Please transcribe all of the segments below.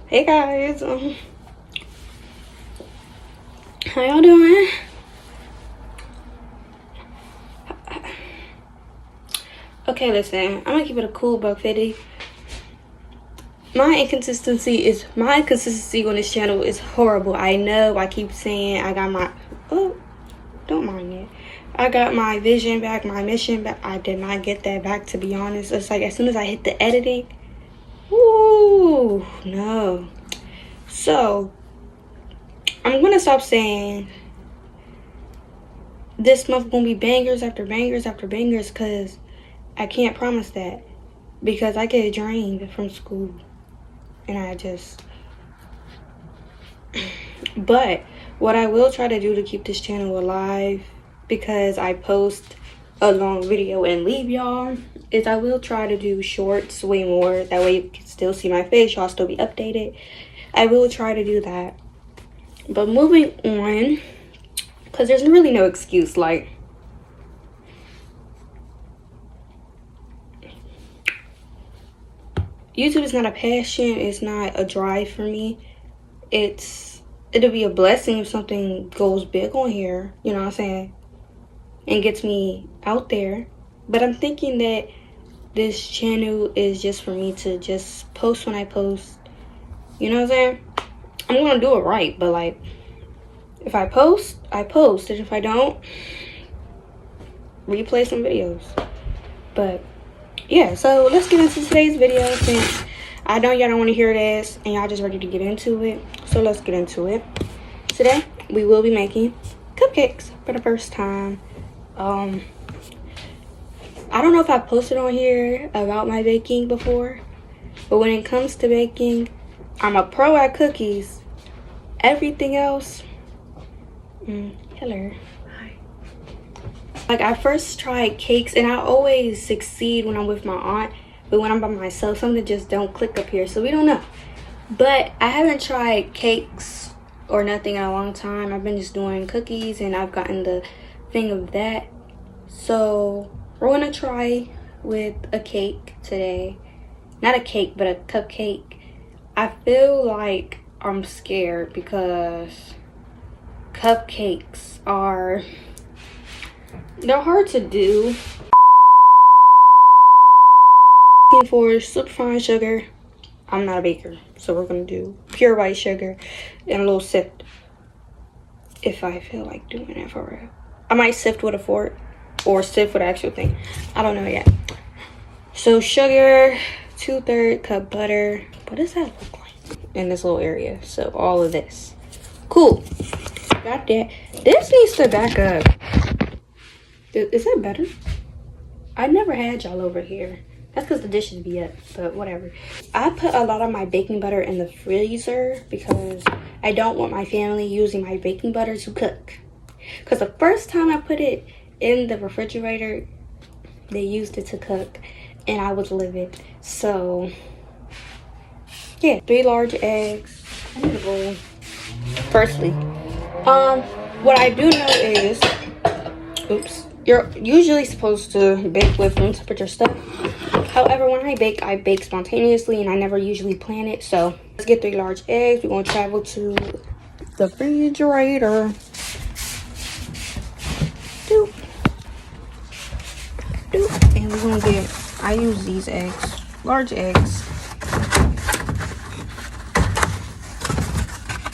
Hey guys, how y'all doing? Okay, listen, I'm gonna keep it a cool $1.50. My inconsistency on this channel is horrible. I know. I keep saying I got my don't mind it. I got my vision back, my mission back. I did not get that back, to be honest. It's like as soon as I hit the editing, ooh, no. So I'm gonna stop saying this month gonna be bangers after bangers after bangers, because I can't promise that, because I get drained from school and I just but what I will try to do to keep this channel alive, because I post a long video and leave y'all, is I will try to do shorts way more. That way you can still see my face, y'all still be updated. I will try to do that. But moving on, because there's really no excuse. Like, YouTube is not a passion, it's not a drive for me. It'll be a blessing if something goes big on here, you know what I'm saying, and gets me out there. But I'm thinking that this channel is just for me to just post when I post, you know what I'm saying. I'm gonna do it right, but like, if I post, I post, and if I don't, replay some videos. But yeah, so let's get into today's video, since I know y'all don't want to hear this and y'all just ready to get into it. So let's get into it. Today we will be making cupcakes for the first time. I don't know if I posted on here about my baking before, but when it comes to baking, I'm a pro at cookies. Everything else, hello. Like, I first tried cakes, and I always succeed when I'm with my aunt, but when I'm by myself, something just don't click up here, so we don't know. But I haven't tried cakes or nothing in a long time. I've been just doing cookies, and I've gotten the thing of that. So we're gonna try with a cake today. Not a cake, but a cupcake. I feel like I'm scared because cupcakes they're hard to do. For super fine sugar. I'm not a baker, so we're gonna do pure white sugar and a little sift if I feel like doing it for real. I might sift with a fork or sift with the actual thing. I don't know yet. So sugar, 2/3 cup butter. What does that look like in this little area? So all of this. Cool. Got that. This needs to back up. Is that better? I never had y'all over here. That's because the dishes be up, but whatever. I put a lot of my baking butter in the freezer because I don't want my family using my baking butter to cook. Because the first time I put it in the refrigerator, they used it to cook, and I was livid. So, yeah, 3 large eggs. I need a bowl. Firstly, what I do know is, oops. You're usually supposed to bake with room temperature stuff. However, when I bake spontaneously, and I never usually plan it. So let's get 3 large eggs. We're gonna travel to the refrigerator. Doop. Doop. And we're gonna get, I use these eggs, large eggs.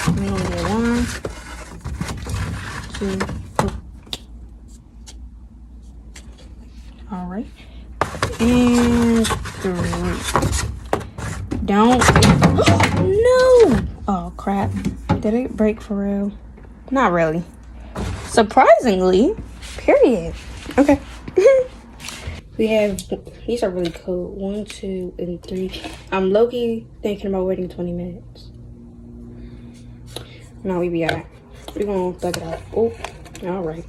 We're gonna get 1, 2, 3. All right, and 3. Don't. No. Oh crap! Did it break for real? Not really. Surprisingly. Period. Okay. We have, these are really cool. 1, 2, and 3. I'm low-key thinking about waiting 20 minutes. No, we be alright. We're gonna thug it out. Oh, all right.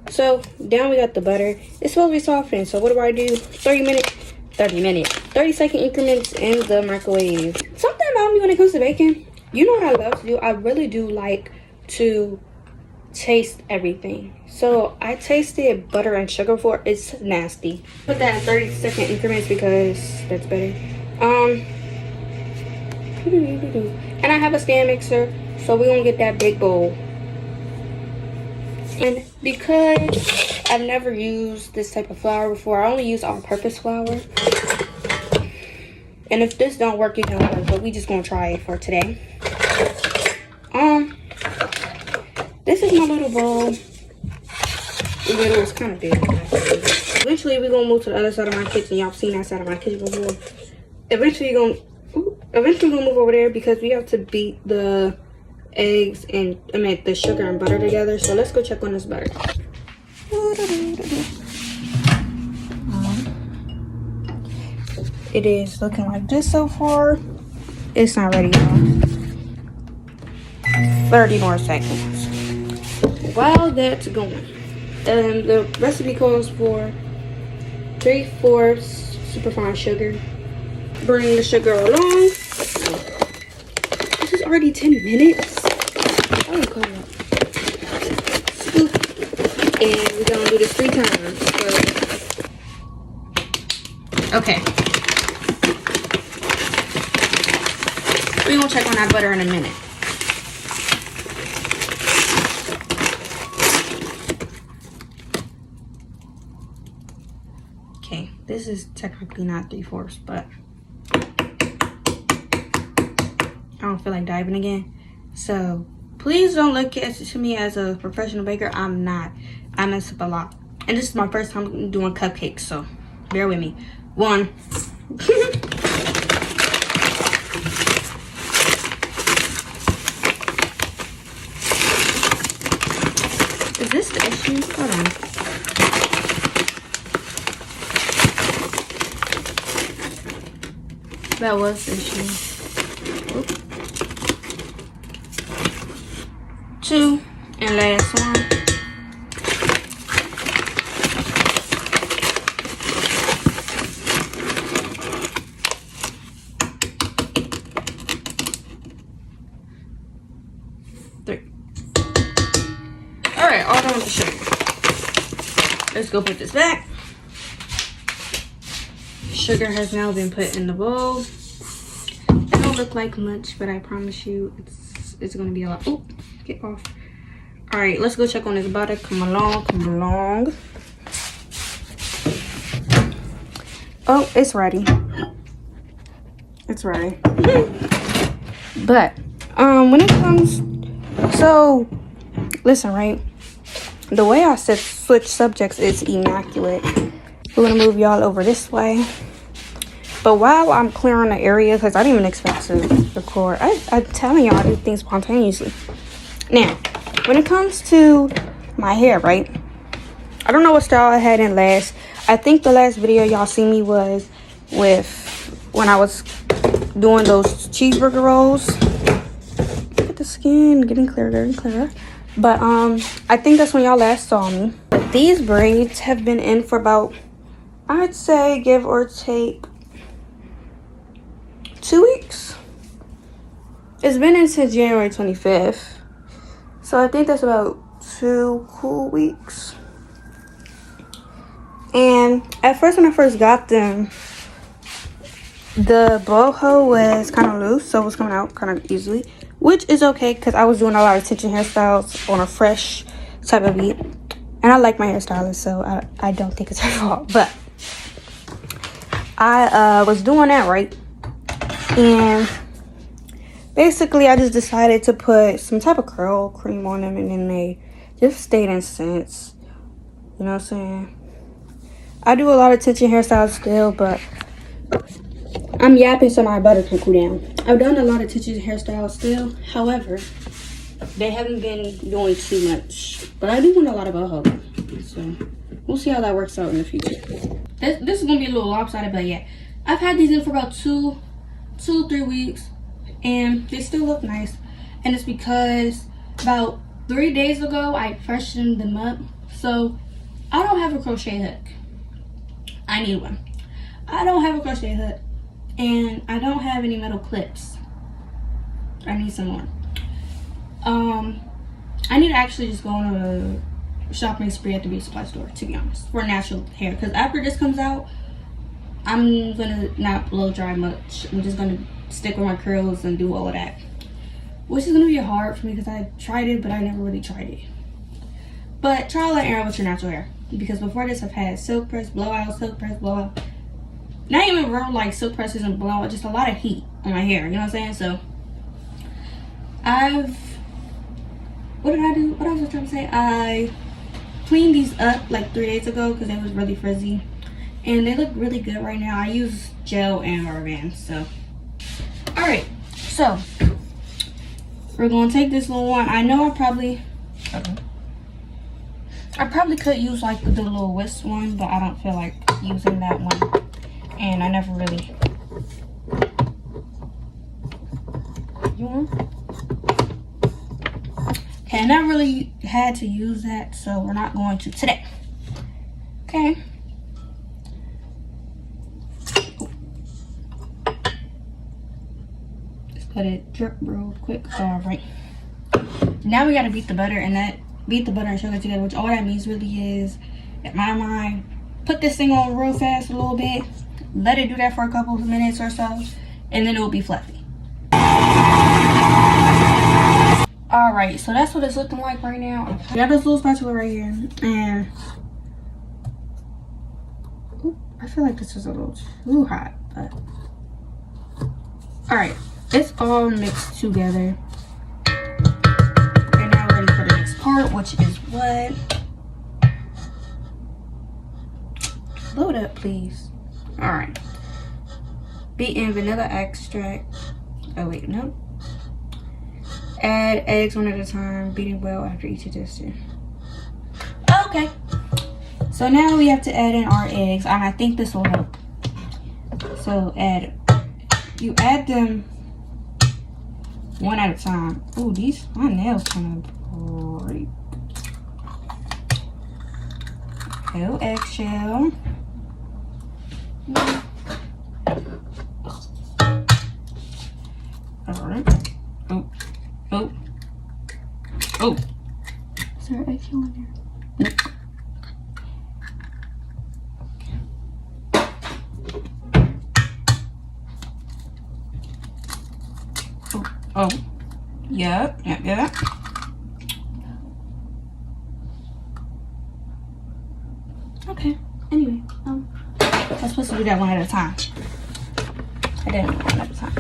So down we got the butter. It's supposed to be softened. So what do? 30-second increments in the microwave. Something about me when it comes to baking, you know what I love to do? I really do like to taste everything. So I tasted butter and sugar before. It's nasty. Put that in 30-second increments because that's better. And I have a stand mixer, so we're gonna get that big bowl. And because I've never used this type of flour before, I only use all-purpose flour. And if this don't work, it don't work, but we just gonna try it for today. This is my little bowl. It was kind of big. Eventually, we're gonna move to the other side of my kitchen. Y'all seen that side of my kitchen before. Eventually, we're gonna move over there because we have to beat the eggs and the sugar and butter together. So let's go check on this butter. It is looking like this so far. It's not ready, y'all. 30 more seconds. While that's going, the recipe calls for 3/4 superfine sugar. Bring the sugar along. This is already 10 minutes. Oh, come on. Scoop. And we're gonna do this 3 times. So. Okay. We're gonna check on that butter in a minute. Okay, this is technically not 3/4, but I don't feel like diving again. So please don't look at me as a professional baker. I'm not. I mess up a lot. And this is my first time doing cupcakes, so bear with me. 1. Is this the issue? Hold on. That was the issue. Oop. 2 and last one. Alright, all done with the sugar. Let's go put this back. Sugar has now been put in the bowl. It don't look like much, but I promise you it's gonna be a lot. Oh, get off. Alright, let's go check on this butter. Come along, come along. Oh, it's ready. It's ready. But when it comes, so listen, right? The way I switch subjects is immaculate. We're gonna move y'all over this way. But while I'm clearing the area, because I didn't even expect to record, I'm telling y'all I do things spontaneously. Now, when it comes to my hair, right? I don't know what style I had in last. I think the last video y'all see me was with when I was doing those cheeseburger rolls. Look at the skin, getting clearer, getting clearer. But I think that's when y'all last saw me. But these braids have been in for about, I'd say, give or take 2 weeks. It's been in since January 25th. So I think that's about 2 cool weeks. And at first, when I first got them, the boho was kind of loose, so it was coming out kind of easily, which is okay because I was doing a lot of tension hairstyles on a fresh type of beat. And I like my hairstylist, so I don't think it's her fault. But I was doing that, right? And basically, I just decided to put some type of curl cream on them, and then they just stayed in scents. You know what I'm saying? I do a lot of tension hairstyles still, but I'm yapping so my butter can cool down. I've done a lot of tension hairstyles still. However, they haven't been doing too much. But I do want a lot of boho. So we'll see how that works out in the future. This is going to be a little lopsided, but yeah. I've had these in for about 3 weeks. And they still look nice. And it's because about 3 days ago, I freshened them up. So I don't have a crochet hook. I need one. I don't have a crochet hook. And I don't have any metal clips. I need some more. I need to actually just go on a shopping spree at the beauty supply store, to be honest, for natural hair. Because after this comes out, I'm gonna not blow dry much. I'm just gonna stick on my curls and do all of that. Which is gonna be hard for me because I tried it, but I never really tried it. But trial and error with your natural hair. Because before this, I've had silk press, blowout, silk press, blowout. Not even real like silk presses and blowout, just a lot of heat on my hair. You know what I'm saying? So what did I do? What else was I trying to say? I cleaned these up like 3 days ago because they was really frizzy. And they look really good right now. I use gel and rubber bands. So, alright. So, we're going to take this little one. I know I probably could use like the little whisk one, but I don't feel like using that one. And I never really... You want? Okay, I never really had to use that, so we're not going to today. Okay. Just let it drip real quick. Alright. Now we gotta beat the butter, and beat the butter and sugar together, which all that means really is, in my mind, put this thing on real fast a little bit, let it do that for a couple of minutes or so, and then it will be fluffy. Alright, so that's what it's looking like right now. I got this little spatula right here, and I feel like this is a little too hot, but alright, it's all mixed together. And now we're ready for the next part, which is what? Load up, please. Alright. Beaten vanilla extract. Oh wait, nope. Add eggs one at a time, beating well after each addition. Okay. So now we have to add in our eggs, and I think this will help. So you add them one at a time. Oh, my nails kind of break. No eggshell. Alright. Oh. Is there an eggshell in there? Nope. Oh. Yep. Okay. Anyway, I'm supposed to do that one at a time. I didn't do one at a time.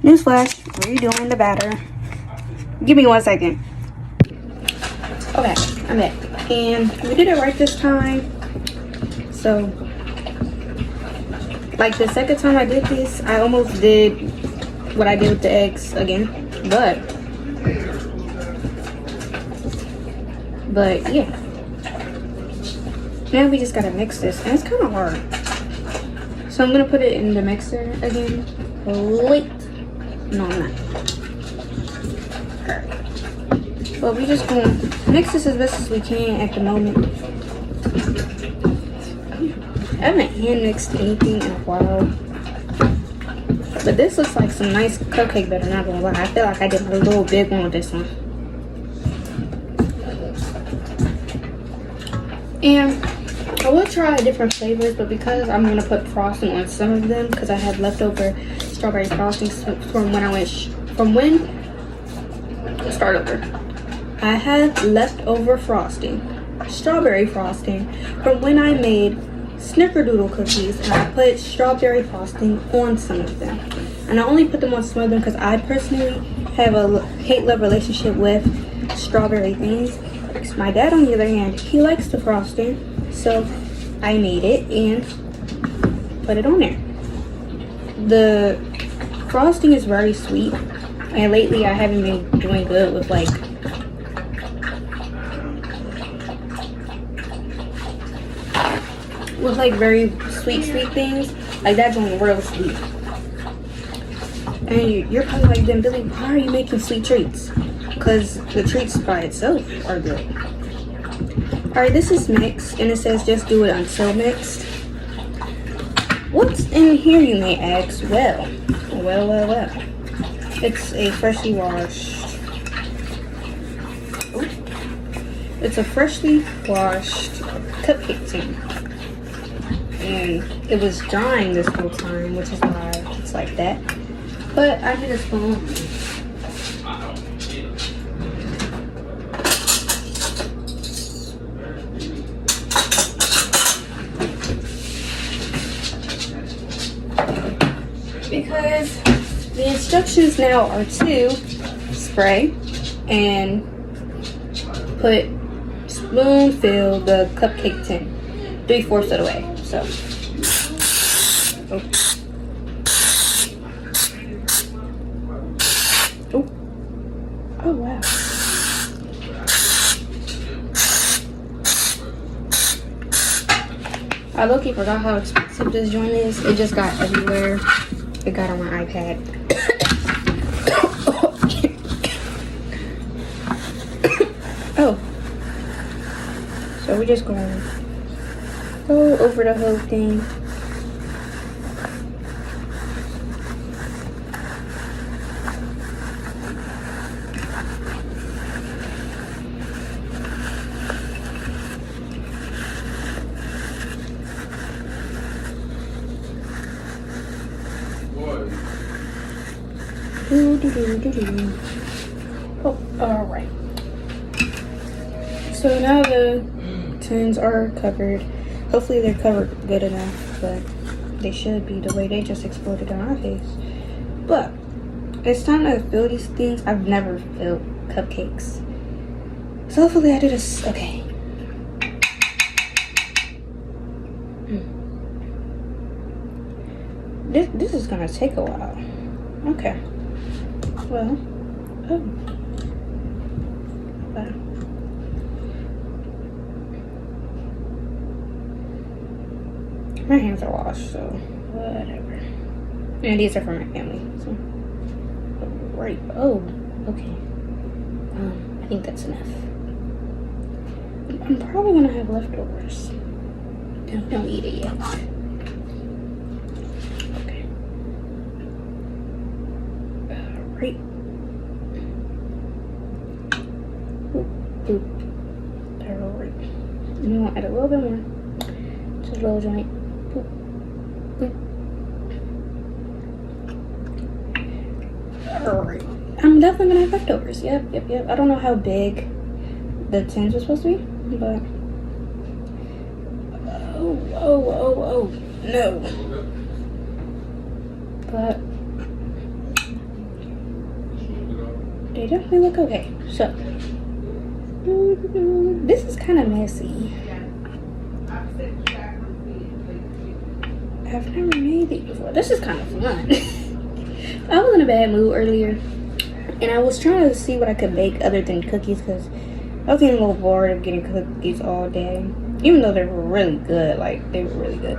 Newsflash, redoing the batter. Give me 1 second. Okay, I'm back. And we did it right this time. So, like the second time I did this, I almost did what I did with the eggs again. But yeah. Now we just gotta mix this. And it's kind of hard. So I'm gonna put it in the mixer again. Wait. No, I'm not. But we just gonna mix this as best as we can at the moment. I haven't hand mixed anything in a while. But this looks like some nice cupcake batter, not gonna lie. I feel like I did a little big one with this one. And I will try different flavors, but because I'm gonna put frosting on some of them, because I have leftover strawberry frosting from start over. I have leftover frosting, strawberry frosting, from when I made snickerdoodle cookies, and I put strawberry frosting on some of them. And I only put them on some of them because I personally have a hate-love relationship with strawberry things. My dad, on the other hand, he likes the frosting, so I made it and put it on there. The frosting is very sweet, and lately I haven't been doing good with like very sweet things. Like that joint real sweet. And you're probably like, then Billy, why are you making sweet treats? Because the treats by itself are good. Alright, this is mixed, and it says just do it until mixed. What's in here, you may ask? Well. It's a freshly washed. Ooh. It's a freshly washed cupcake tin. And it was drying this whole time, which is why it's like that. But I need a spoon. Because the instructions now are to spray and fill the cupcake tin 3/4 of the way. So, oh wow. I low-key forgot how expensive this joint is. It just got everywhere. It got on my iPad. Oh. So we're just going to go over the whole thing. Oh, all right. So now the tins are covered. Hopefully they're covered good enough, but they should be the way they just exploded on our face. But it's time to fill these things. I've never filled cupcakes, so hopefully I do this. Okay. This is gonna take a while. Okay. Well, oh. Wow. My hands are washed, so whatever. And these are for my family, so. Right. Oh, okay. I think that's enough. I'm probably gonna have leftovers. Don't eat it yet. Right. Alright. And you want to add a little bit more. Just a little joint. Alright. I'm definitely gonna have leftovers. Yep. I don't know how big the tins are supposed to be, but oh no. But they definitely look okay. So this is kind of messy. I've never made these before. This is kind of fun. I was in a bad mood earlier, and I was trying to see what I could bake other than cookies, because I was getting a little bored of getting cookies all day, even though they were really good. Like, they were really good.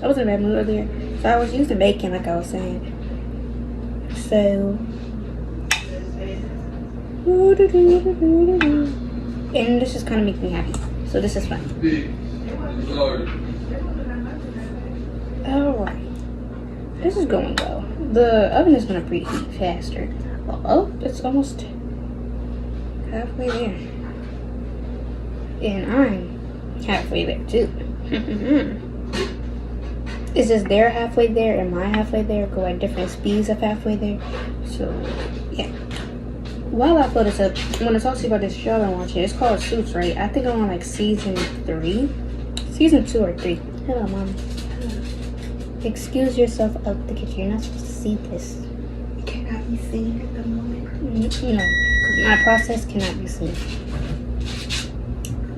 I was in a bad mood earlier, so I was used to baking, like I was saying. So, and this is kind of making me happy. So this is fun. Alright. This is going well. The oven is going to preheat faster. Oh, it's almost halfway there. And I'm halfway there too. It's just they're halfway there and my halfway there go at different speeds of halfway there. So, yeah. While I put this up, I want to talk to you about this show I'm watching. It's called Suits, right? I think I'm on like season 3. Season 2 or 3. Hello, Mom. Excuse yourself out the kitchen. You're not supposed to see this. It cannot be seen at the moment. You know, my process cannot be seen.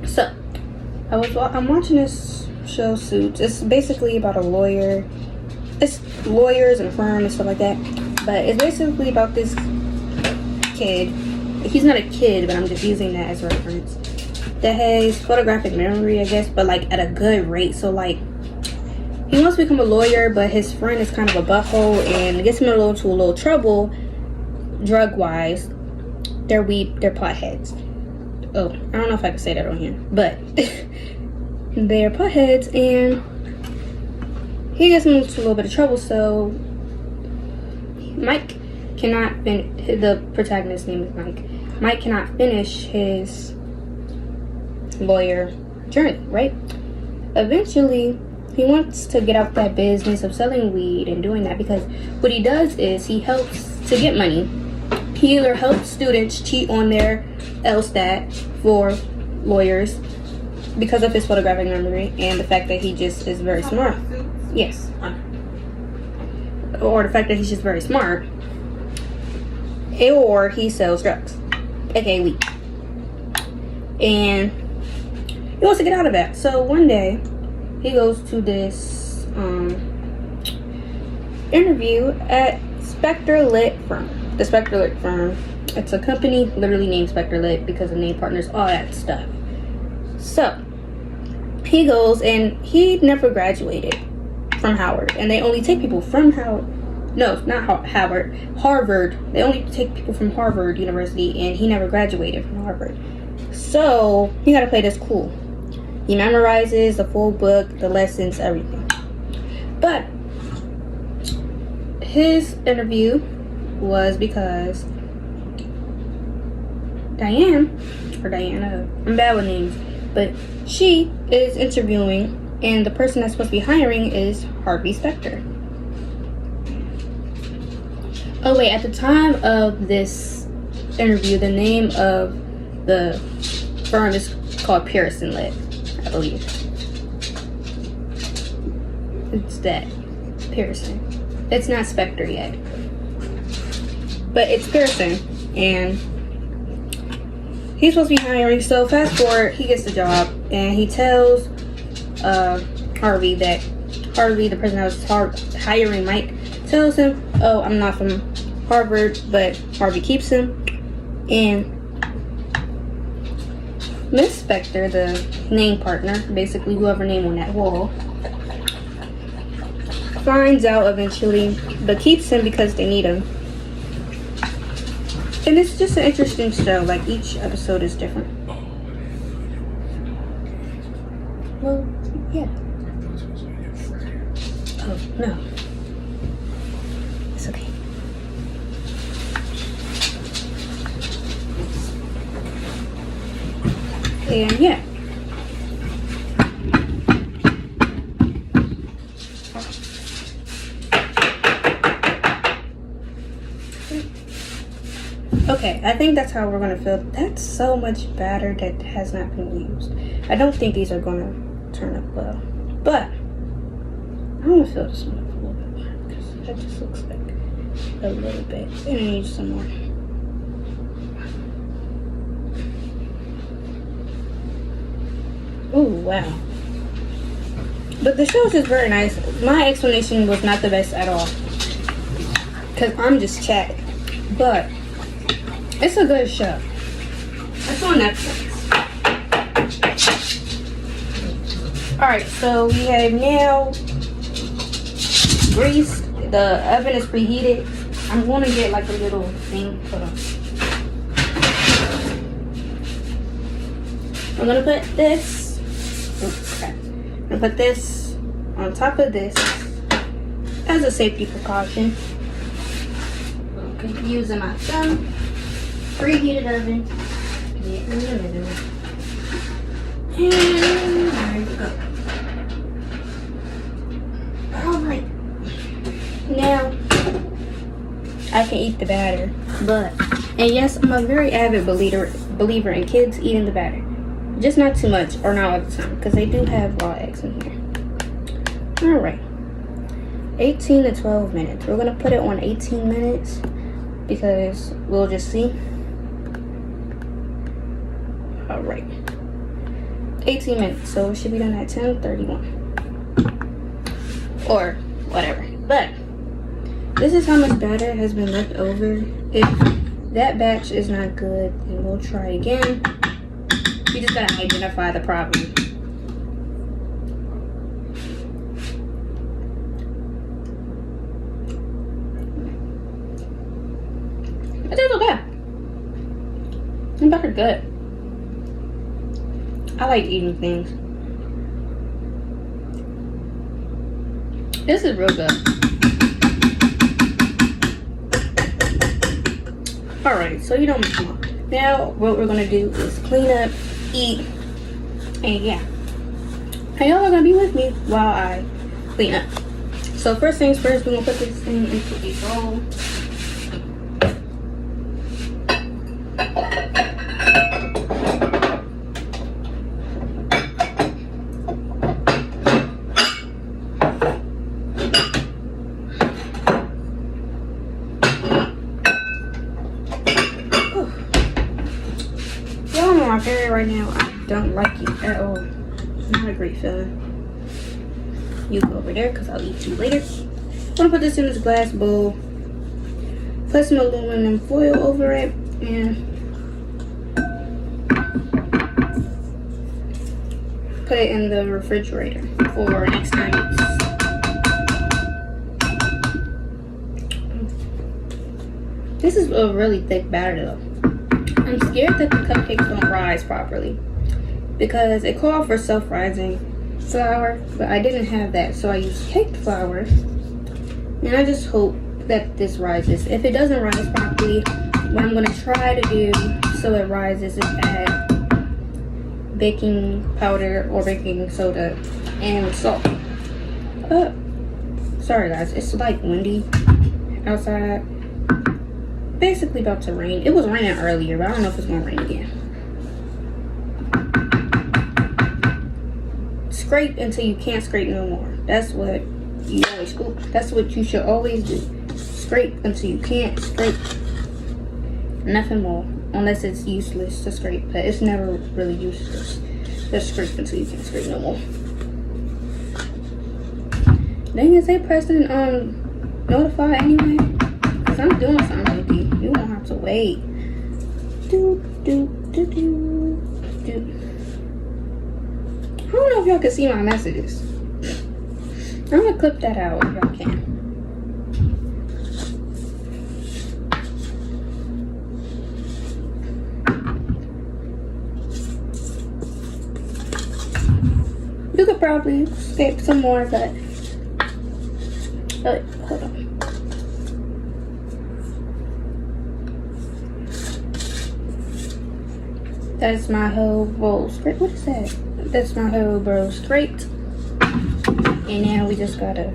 So, I'm watching this show, Suits. It's basically about a lawyer. It's lawyers and a firm and stuff like that. But it's basically about this kid. He's not a kid, but I'm just using that as reference. that has photographic memory, I guess, but like at a good rate. So like he wants to become a lawyer, but his friend is kind of a butthole and gets him into a little trouble drug wise. They're potheads. Oh, I don't know if I can say that on here, but they're potheads, and he gets him into a little bit of trouble. So Mike cannot the protagonist's name is Mike. Mike cannot finish his lawyer journey, right? Eventually, he wants to get out that business of selling weed and doing that, because what he does is he helps to get money. He either helps students cheat on their LSAT for lawyers because of his photographic memory and the fact that he just is very smart. Yes. Or the fact that he's just very smart. Or he sells drugs, aka weed. And he wants to get out of that. So one day, he goes to this interview at Spectre Lit Firm. The Spectre Lit Firm. It's a company literally named Spectre Lit because of name partners, all that stuff. So he goes, and he never graduated from Howard, and they only take people from Howard. No, not Howard. Harvard. They only take people from Harvard University, and he never graduated from Harvard. So he got to play this cool. He memorizes the full book, the lessons, everything. But his interview was because Diana, I'm bad with names, but she is interviewing, and the person that's supposed to be hiring is Harvey Specter. Oh wait, at the time of this interview, the name of the firm is called Pearson Lit, I believe. It's that. Pearson. It's not Spectre yet. But it's Pearson. And he's supposed to be hiring. So fast forward, he gets the job. And he tells Harvey that Harvey, the person that was hiring Mike, tells him, oh, I'm not from Harvard. But Harvey keeps him. And Miss Specter, the name partner, basically whoever name on that wall, finds out eventually, but keeps him because they need him. And it's just an interesting show. Like, each episode is different. Well, yeah. Oh, no. It's okay. And yeah. Okay, I think that's how we're gonna feel. That's so much batter that has not been used. I don't think these are gonna turn up well, but I'm gonna fill this one up a little bit more because that just looks like a little bit. And I need some more. Oh wow! But the show is just very nice. My explanation was not the best at all because I'm just chatting, but it's a good show. It's on Netflix. Alright, so we have now greased. The oven is preheated. I'm going to get like a little thing. Hold on. I'm going to put this. Oops, crap. I'm going to put this on top of this as a safety precaution. Okay, using my thumb. Preheated oven. Get in the middle. And there you go. Alright. Now, I can eat the batter. But, and yes, I'm a very avid believer in kids eating the batter. Just not too much, or not all the time, because they do have raw eggs in here. Alright. 18 to 12 minutes. We're going to put it on 18 minutes because we'll just see. Alright. 18 minutes, so it should be done at 10:31. Or whatever. But this is how much batter has been left over. If that batch is not good, then we'll try again. You just gotta identify the problem. But that's okay. I'm better good. I like eating things. This is real good. Alright, so you know me. Now what we're gonna do is clean up, eat, and yeah. And y'all are gonna be with me while I clean up. So first things first, we're gonna put this thing into a bowl. Y'all know my period right now. I don't like it at all. It's not a great feeling. You go over there because I'll eat you later. I'm gonna put this in this glass bowl. Put some aluminum foil over it and put it in the refrigerator for next time use. This is a really thick batter though. I'm scared that the cupcakes don't rise properly because it called for self-rising flour, but I didn't have that, so I used cake flour. And I just hope that this rises. If it doesn't rise properly, what I'm gonna try to do so it rises is add baking powder or baking soda and salt. Sorry guys, it's like windy outside. Basically about to rain. It was raining earlier, but I don't know if it's gonna rain again. Scrape until you can't scrape no more. That's what you always do. That's what you should always do. Scrape until you can't scrape. Nothing more. Unless it's useless to scrape, but it's never really useless. Just scrape until you can't scrape no more. Dang it, say Preston notify anyway. Cause I'm doing something with you. You won't have to wait. Do. I don't know if y'all can see my messages. I'm gonna clip that out if y'all can. You could probably skip some more, but hold on. That's my whole roll scraped. What is that? That's my whole roll scraped. And now we just gotta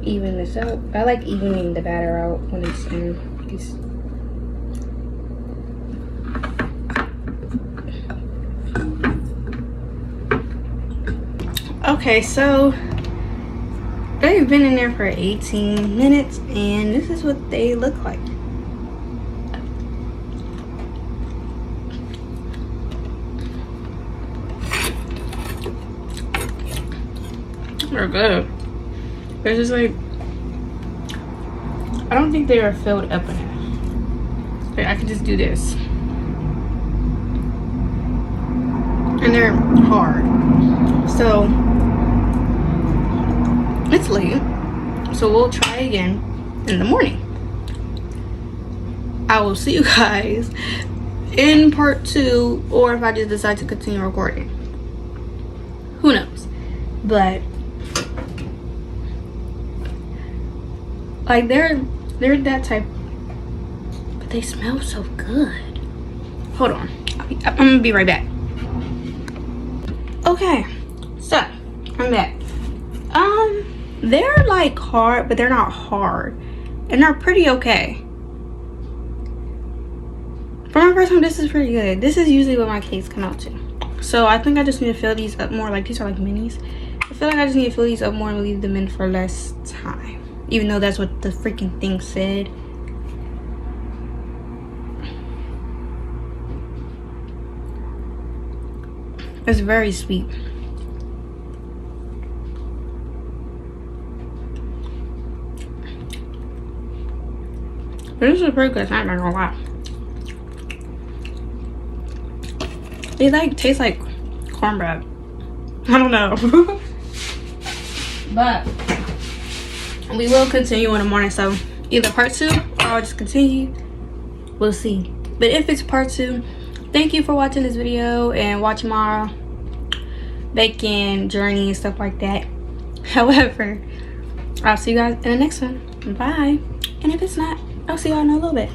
even this out. I like evening the batter out when it's in. Okay, so they've been in there for 18 minutes and this is what they look like. They're good. They're just like, I don't think they are filled up enough. Like, I could just do this. And they're hard. So, it's late. So we'll try again in the morning. I will see you guys in part 2, or if I just decide to continue recording. Who knows? But like they're that type, but they smell so good. Hold on, I'm gonna be right back. Okay, so I'm back. They're like hard, but they're not hard, and they're pretty okay. For my first time, this is pretty good. This is usually what my cakes come out to. So I think I just need to fill these up more. Like, these are like minis. I feel like I just need to fill these up more and leave them in for less time. Even though that's what the freaking thing said. It's very sweet. But this is pretty good, I'm not gonna lie. It like tastes like cornbread. I don't know. But we will continue in the morning, so either part 2 or I'll just continue. We'll see. But if it's part 2, thank you for watching this video and watching my baking journey and stuff like that. However, I'll see you guys in the next one. Bye. And if it's not, I'll see y'all in a little bit.